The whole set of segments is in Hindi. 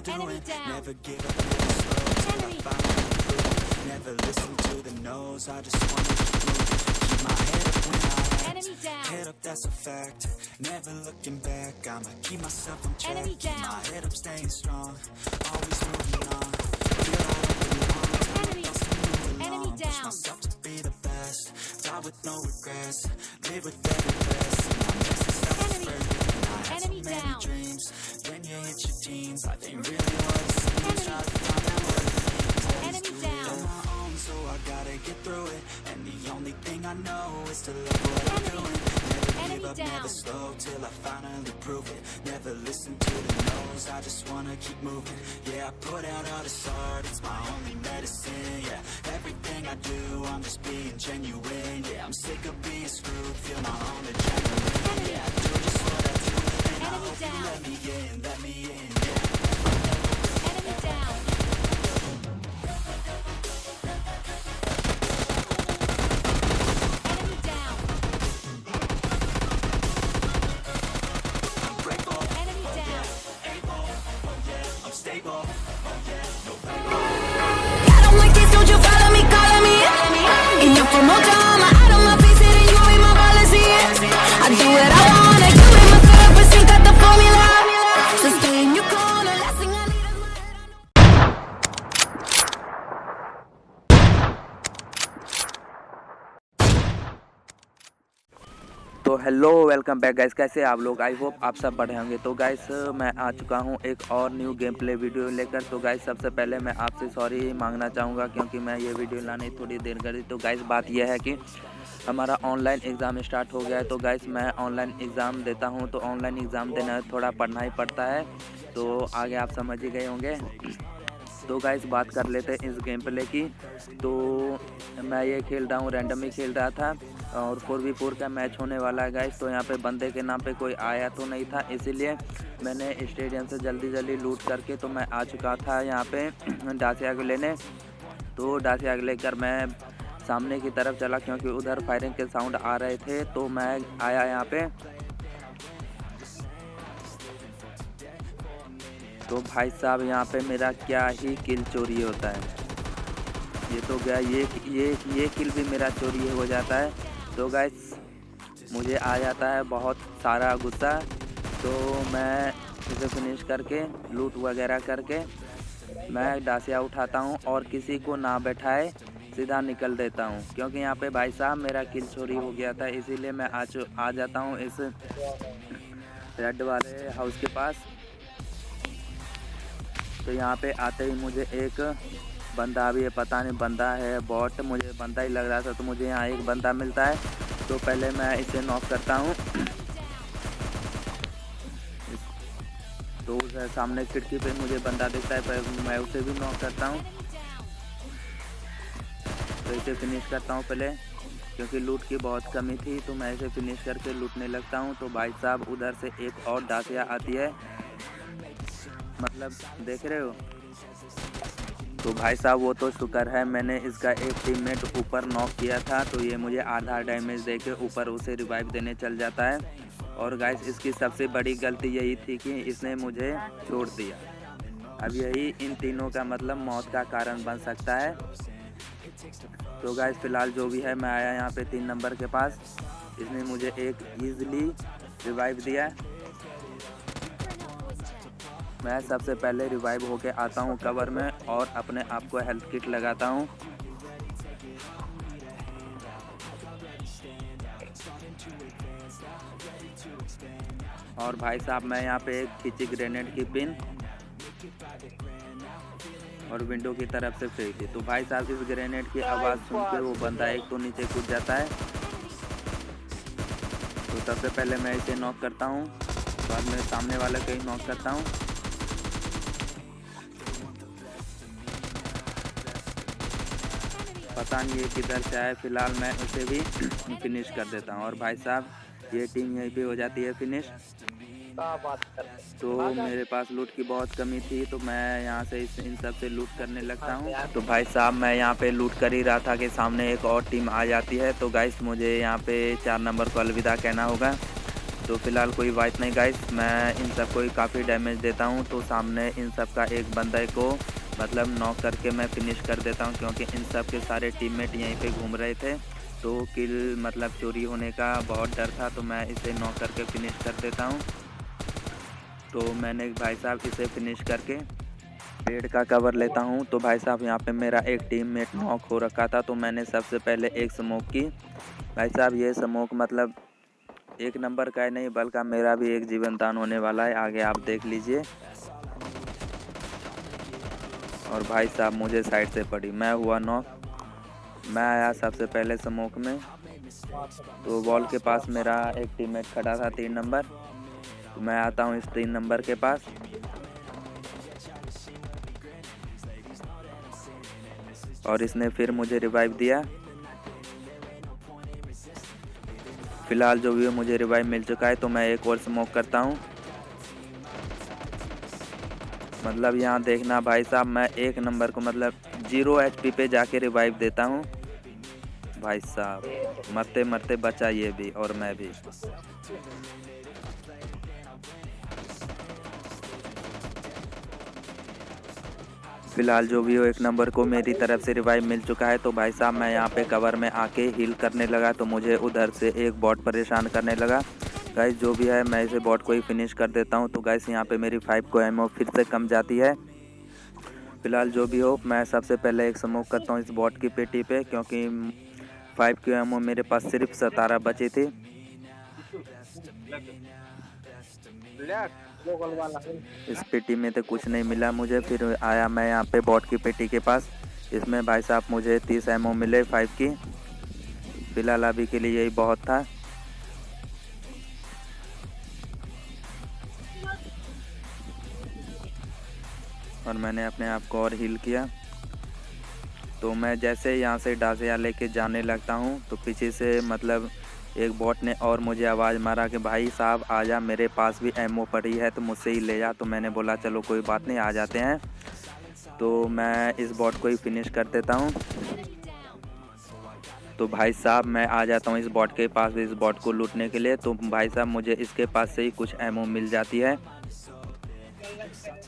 doing. Never give up, never slow till I finally prove it. Never listen to the no's, I just wanna keep moving. Keep my head up when I act. Head up, that's a fact. Never looking back, I'ma keep myself on track. Keep my head up, staying strong. Always moving on. Feel I don't belong. Tell my thoughts to move along. Push myself to be the best. Die with no regrets. Live with every breath. See my message self-spread. I had so many dreams. Then you hit your teens. Life ain't really what it seems. Try to find out what it means. Always do it on my own, so I gotta get through it. And the only thing I know is to love what I'm doing. Never give up, never slow till I finally prove it. Never listen to the no's, I just wanna keep moving. Yeah, I put out all this art, it's my only medicine. Yeah, everything I do, I'm just being genuine. Yeah, I'm sick of being screwed, feel my own adrenaline. Yeah, I do just what I do, and I hope you let me in, let me in. Yeah. Enemy down. तो हेलो वेलकम बैक गाइस, कैसे आप लोग। आई होप आप सब बढ़े होंगे। तो गाइस मैं आ चुका हूँ एक और न्यू गेम प्ले वीडियो लेकर। तो गाइस सबसे पहले मैं आपसे सॉरी मांगना चाहूँगा क्योंकि मैं ये वीडियो लाने थोड़ी देर करी। तो गाइस बात यह है कि हमारा ऑनलाइन एग्ज़ाम स्टार्ट हो गया है। तो गाइस मैं ऑनलाइन एग्ज़ाम देता हूँ, तो ऑनलाइन एग्ज़ाम देना थोड़ा पढ़ना ही पड़ता है। तो आगे आप समझ ही गए होंगे। तो गाइस बात कर लेते हैं इस गेम प्ले की। तो मैं ये खेल रहा हूँ, रैंडम ही खेल रहा था और 4v4 का मैच होने वाला है गाइस। तो यहाँ पे बंदे के नाम पे कोई आया तो नहीं था, इसीलिए मैंने स्टेडियम से जल्दी लूट करके तो मैं आ चुका था यहाँ पे डासिया को लेने। तो डासिया को लेकर मैं सामने की तरफ चला क्योंकि उधर फायरिंग के साउंड आ रहे थे। तो मैं आया यहाँ पे। तो भाई साहब यहाँ पे मेरा क्या ही किल चोरी होता है। ये तो गया, ये किल भी मेरा चोरी हो जाता है। तो गाइस मुझे आ जाता है बहुत सारा गुस्सा। तो मैं इसे फिनिश करके लूट वगैरह करके मैं डासिया उठाता हूँ और किसी को ना बैठाए सीधा निकल देता हूँ क्योंकि यहाँ पे भाई साहब मेरा किल चोरी हो गया था। इसीलिए मैं आ जाता हूँ इस रेड वाले हाउस के पास। तो यहाँ पे आते ही मुझे एक बंदा, भी है पता नहीं बंदा है बॉट, मुझे बंदा ही लग रहा था। तो मुझे यहाँ एक बंदा मिलता है। तो पहले मैं इसे नॉक करता हूँ। तो उधर सामने खिड़की पे मुझे बंदा दिखता है, पर मैं उसे भी नॉक करता हूँ। तो इसे फिनिश करता हूँ पहले क्योंकि लूट की बहुत कमी थी। तो मैं इसे फिनिश करके लूटने लगता हूँ। तो भाई साहब उधर से एक और डासिया आती है, मतलब देख रहे हो। तो भाई साहब वो तो शुक्र है मैंने इसका एक टीममेट ऊपर नॉक किया था। तो ये मुझे आधा डैमेज देके ऊपर उसे रिवाइव देने चल जाता है। और गाइस इसकी सबसे बड़ी गलती यही थी कि इसने मुझे छोड़ दिया। अब यही इन तीनों का मतलब मौत का कारण बन सकता है। तो गाइस फ़िलहाल जो भी है, मैं आया यहाँ पे 3 नंबर के पास। इसने मुझे एक ईज़िली रिवाइव दिया। मैं सबसे पहले रिवाइव होके आता हूँ कवर में और अपने आप को हेल्थ किट लगाता हूँ। और भाई साहब मैं यहाँ पे एक खींची ग्रेनेड की पिन और विंडो की तरफ से फेंक दी। तो भाई साहब इस ग्रेनेड की आवाज़ सुन के वो बंदा एक तो नीचे कूद जाता है। तो सबसे पहले मैं इसे नॉक करता हूँ, बाद में सामने वाले को ही नॉक करता हूँ। पता नहीं ये किधर से आया। फ़िलहाल मैं उसे भी फिनिश कर देता हूँ और भाई साहब ये टीम यहीं पे हो जाती है फिनिश। तो मेरे पास लूट की बहुत कमी थी, तो मैं यहाँ से इन सब से लूट करने लगता हूँ। तो भाई साहब मैं यहाँ पे लूट कर ही रहा था कि सामने एक और टीम आ जाती है। तो गाइस मुझे यहाँ पे 4 नंबर को अलविदा कहना होगा। तो फ़िलहाल कोई बात नहीं गाइस, मैं इन सब को ही काफ़ी डैमेज देता हूँ। तो सामने इन सब का एक बंदे को मतलब नॉक करके मैं फिनिश कर देता हूँ, क्योंकि इन सब के सारे टीममेट यहीं पे घूम रहे थे। तो किल मतलब चोरी होने का बहुत डर था, तो मैं इसे नॉक करके फिनिश कर देता हूँ। तो मैंने भाई साहब इसे फिनिश करके पेड़ का कवर लेता हूँ। तो भाई साहब यहाँ पे मेरा एक टीममेट नॉक हो रखा था, तो मैंने सबसे पहले एक स्मोक की। भाई साहब ये स्मोक मतलब एक नंबर का ही नहीं, बल्कि मेरा भी एक जीवन दान होने वाला है, आगे आप देख लीजिए। और भाई साहब मुझे साइड से पड़ी, मैं हुआ नॉक। मैं आया सबसे पहले स्मोक में, तो वॉल के पास मेरा एक टीममेट खड़ा था 3 नंबर। तो मैं आता हूँ इस 3 नंबर के पास, और इसने फिर मुझे रिवाइव दिया। फ़िलहाल जो भी है मुझे रिवाइव मिल चुका है, तो मैं एक और स्मोक करता हूँ। मतलब यहाँ देखना भाई साहब, मैं एक नंबर को मतलब 0 HP पे जाके रिवाइव देता हूँ। भाई साहब मरते मरते बचा ये भी और मैं भी। फ़िलहाल जो भी हो एक नंबर को मेरी तरफ से रिवाइव मिल चुका है। तो भाई साहब मैं यहाँ पे कवर में आके हील करने लगा, तो मुझे उधर से एक बॉट परेशान करने लगा। गाइस जो भी है मैं इसे बॉट को ही फिनिश कर देता हूँ। तो गाइस यहाँ पे मेरी 5 को एमओ फिर से कम जाती है। फ़िलहाल जो भी हो मैं सबसे पहले एक स्मोक करता हूँ इस बॉट की पेटी पे, क्योंकि 5 की एमओ मेरे पास सिर्फ 17 बची थी। इस पेटी में तो कुछ नहीं मिला मुझे। फिर आया मैं यहाँ पे बॉट की पेटी के पास, इसमें भाई साहब मुझे 30 एमओ मिले 5 की। फ़िलहाल अभी के लिए यही बहुत था। और मैंने अपने आप को और हील किया। तो मैं जैसे यहाँ से डासिया लेके जाने लगता हूँ, तो पीछे से मतलब एक बॉट ने और मुझे आवाज़ मारा कि भाई साहब आजा, मेरे पास भी एमओ पड़ी है तो मुझसे ही ले जा। तो मैंने बोला चलो कोई बात नहीं, आ जाते हैं। तो मैं इस बॉट को ही फिनिश कर देता हूँ। तो भाई साहब मैं आ जाता हूँ इस बॉट के पास, इस बॉट को लूटने के लिए। तो भाई साहब मुझे इसके पास से ही कुछ एमओ मिल जाती है।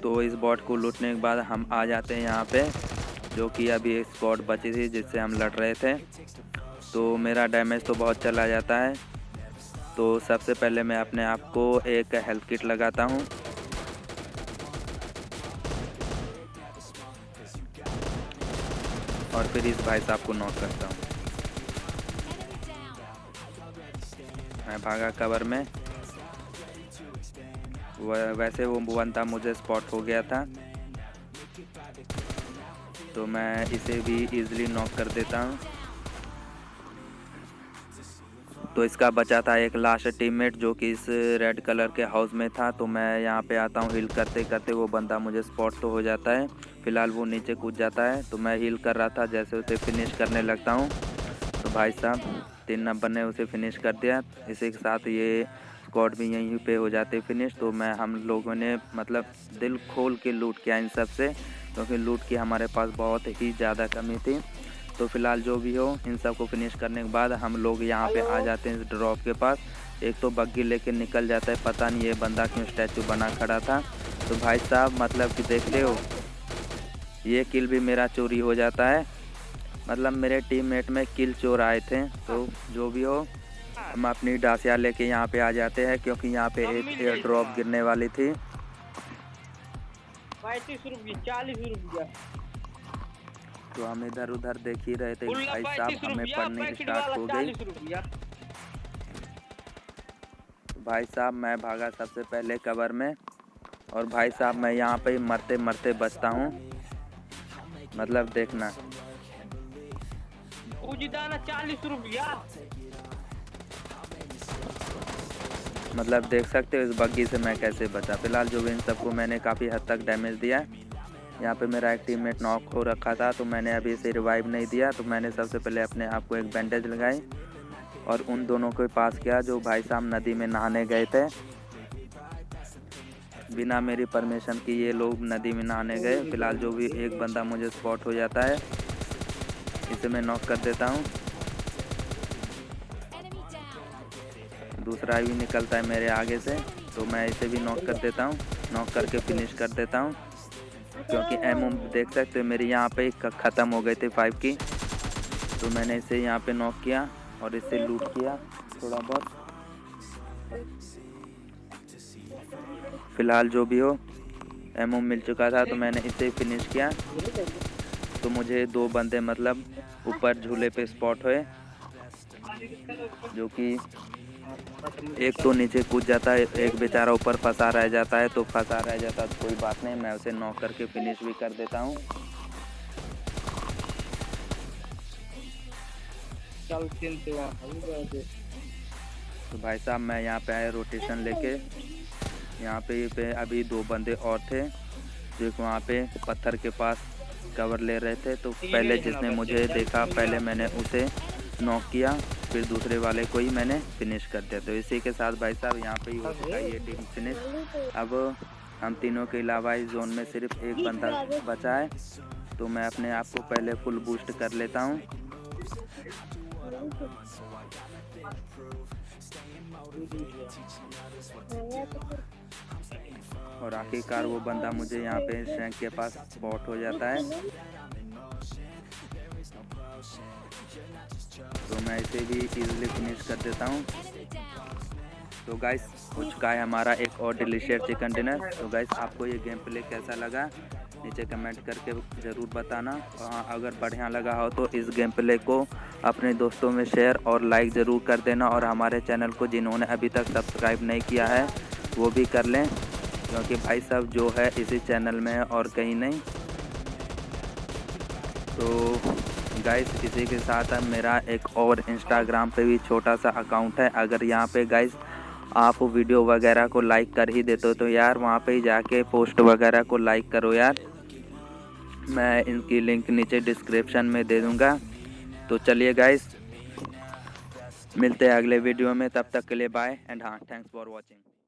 तो इस बॉट को लूटने के बाद हम आ जाते हैं यहाँ पे, जो कि अभी एक स्क्वाड बची थी जिससे हम लड़ रहे थे। तो मेरा डैमेज तो बहुत चला जाता है। तो सबसे पहले मैं अपने आप को एक हेल्थ किट लगाता हूँ। और फिर इस भाई साहब को नॉक करता हूँ। मैं भागा कवर में, वैसे वो बंदा मुझे स्पॉट हो गया था, तो मैं इसे भी इजीली नॉक कर देता हूँ। तो इसका बचा था एक लास्ट टीममेट जो कि इस रेड कलर के हाउस में था। तो मैं यहाँ पे आता हूँ हील करते करते, वो बंदा मुझे स्पॉट तो हो जाता है। फ़िलहाल वो नीचे कूद जाता है। तो मैं हील कर रहा था, जैसे उसे फिनिश करने लगता हूँ तो भाई साहब 3 नंबर ने उसे फिनिश कर दिया। इसी के साथ ये स्क्वाड भी यहीं पे हो जाते फिनिश। तो हम लोगों ने मतलब दिल खोल के लूट किया इन सब से, क्योंकि लूट की हमारे पास बहुत ही ज़्यादा कमी थी। तो फ़िलहाल जो भी हो इन सब को फिनिश करने के बाद हम लोग यहाँ पे आ जाते हैं इस ड्रॉप के पास। एक तो बग्गी लेके निकल जाता है, पता नहीं ये बंदा क्यों स्टैचू बना खड़ा था। तो भाई साहब मतलब कि देख रहे हो, ये किल भी मेरा चोरी हो जाता है। मतलब मेरे टीममेट में किल चोर आए थे। तो जो भी हो हम अपनी डासिया लेके यहाँ पे आ जाते हैं, क्योंकि यहाँ पे एक एयर ड्रॉप गिरने वाली थी। 35 रुपये 40 रुपया। तो हम इधर उधर देख ही रहे थे। भाई साहब हमें पढ़ने की स्टार्ट हो गई। भाई साहब मैं भागा सबसे पहले कवर में, और भाई साहब मैं यहाँ पे मरते मरते बचता हूँ। मतलब देखना 40 रुपया। मतलब देख सकते हो इस बग्गी से मैं कैसे बचा। फिलहाल जो भी इन सबको मैंने काफ़ी हद तक डैमेज दिया। यहाँ पे मेरा एक टीममेट नॉक हो रखा था, तो मैंने अभी इसे रिवाइव नहीं दिया। तो मैंने सबसे पहले अपने आप को एक बैंडेज लगाई और उन दोनों के पास गया जो भाई साहब नदी में नहाने गए थे। बिना मेरी परमिशन की ये लोग नदी में नहाने गए। फिलहाल जो भी एक बंदा मुझे स्पॉट हो जाता है, इसे मैं नॉक कर देता हूँ। दूसरा भी निकलता है मेरे आगे से, तो मैं इसे भी नॉक कर देता हूँ, नॉक करके फिनिश कर देता हूँ। क्योंकि एमओ देख सकते हो मेरी यहाँ पे ख़त्म हो गई थी 5 की, तो मैंने इसे यहाँ पे नॉक किया और इसे लूट किया थोड़ा बहुत। फ़िलहाल जो भी हो एमओ मिल चुका था, तो मैंने इसे फिनिश किया। तो मुझे 2 बंदे मतलब ऊपर झूले पे स्पॉट हुए, जो कि एक तो नीचे कूद जाता है, एक बेचारा ऊपर फंसा रह जाता है। तो फंसा रह जाता तो कोई बात नहीं, मैं उसे नॉक करके फिनिश भी कर देता हूँ। तो भाई साहब मैं यहाँ पे आया रोटेशन लेके, यहाँ पे अभी 2 बंदे और थे जो वहाँ पे पत्थर के पास कवर ले रहे थे। तो पहले जिसने मुझे देखा पहले मैंने उसे नॉक किया, फिर दूसरे वाले को ही मैंने फिनिश कर दिया। तो इसी के साथ भाई साहब यहाँ पे ही हो चुका है ये टीम फिनिश। अब हम तीनों के अलावा इस जोन में सिर्फ एक बंदा बचा है, तो मैं अपने आप को पहले फुल बूस्ट कर लेता हूँ। और आखिरकार वो बंदा मुझे यहाँ पे शैंक के पास स्पॉट हो जाता है, तो मैं इसे भी इजीली फिनिश कर देता हूँ। तो गाइस हो चुका है हमारा एक और डिलीशियस चिकन डिनर। तो गाइस आपको ये गेम प्ले कैसा लगा नीचे कमेंट करके ज़रूर बताना। और हाँ, अगर बढ़िया लगा हो तो इस गेम प्ले को अपने दोस्तों में शेयर और लाइक ज़रूर कर देना। और हमारे चैनल को जिन्होंने अभी तक सब्सक्राइब नहीं किया है वो भी कर लें, क्योंकि भाई साहब जो है इसी चैनल में है और कहीं नहीं। तो गाइस इसी के साथ मेरा एक और इंस्टाग्राम पे भी छोटा सा अकाउंट है। अगर यहाँ पे गाइस आप वीडियो वगैरह को लाइक कर ही देते हो तो यार वहाँ पे ही जाके पोस्ट वगैरह को लाइक करो यार। मैं इनकी लिंक नीचे डिस्क्रिप्शन में दे दूँगा। तो चलिए गाइस मिलते हैं अगले वीडियो में, तब तक के लिए बाय एंड हाँ थैंक्स फॉर वॉचिंग।